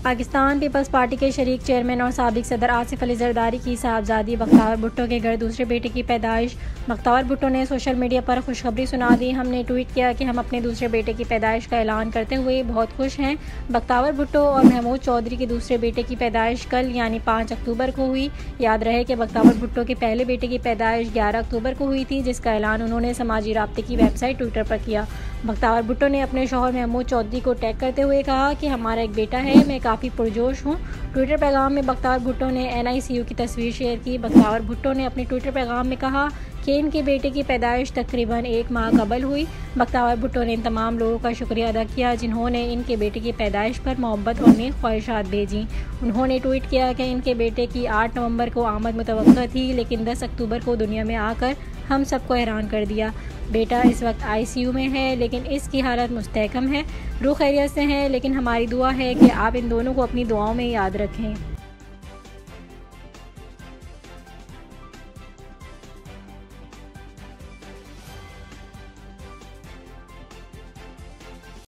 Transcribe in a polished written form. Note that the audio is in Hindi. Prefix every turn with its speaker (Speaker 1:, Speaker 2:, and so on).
Speaker 1: पाकिस्तान पीपल्स पार्टी के शरीक चेयरमैन और साबिक सदर आसिफ अली जरदारी की साहबजादी बख्तावर भुट्टो के घर दूसरे बेटे की पैदाइश। बख्तावर भुट्टो ने सोशल मीडिया पर खुशखबरी सुना दी। हमने ट्वीट किया कि हम अपने दूसरे बेटे की पैदाइश का ऐलान करते हुए बहुत खुश हैं। बख्तावर भुट्टो और महमूद चौधरी के दूसरे बेटे की पैदाइश कल यानी 5 अक्टूबर को हुई। याद रहे कि बख्तावर भुट्टो के पहले बेटे की पैदाइश 11 अक्टूबर को हुई थी, जिसका ऐलान उन्होंने समाजी राब्ते की वेबसाइट ट्विटर पर किया। बख्तावर भुट्टो ने अपने शौहर महमूद चौधरी को टैग करते हुए कहा कि हमारा एक बेटा है, मैं काफ़ी पुरजोश हूँ। ट्विटर पैगाम में बख्तावर भुट्टो ने NICU की तस्वीर शेयर की। बख्तावर भुट्टो ने अपने ट्विटर पैगाम में कहा कि इनके बेटे की पैदाइश तकरीबन 1 माह कबल हुई। बख्तावर भुट्टो ने इन तमाम लोगों का शुक्रिया अदा किया जिन्होंने इनके बेटे की पैदाइश पर मोहब्बत और नेक ख्वाहिशात भेजी। उन्होंने ट्वीट किया कि इनके बेटे की 8 नवंबर को आमद मुतवक्का थी, लेकिन 10 अक्टूबर को दुनिया में आकर हम सबको हैरान कर दिया। बेटा इस वक्त ICU में है, लेकिन इसकी हालत मुस्तहकम है। रूह खैरियत से है, लेकिन हमारी दुआ है कि आप इन दोनों को अपनी दुआओं में याद रखें।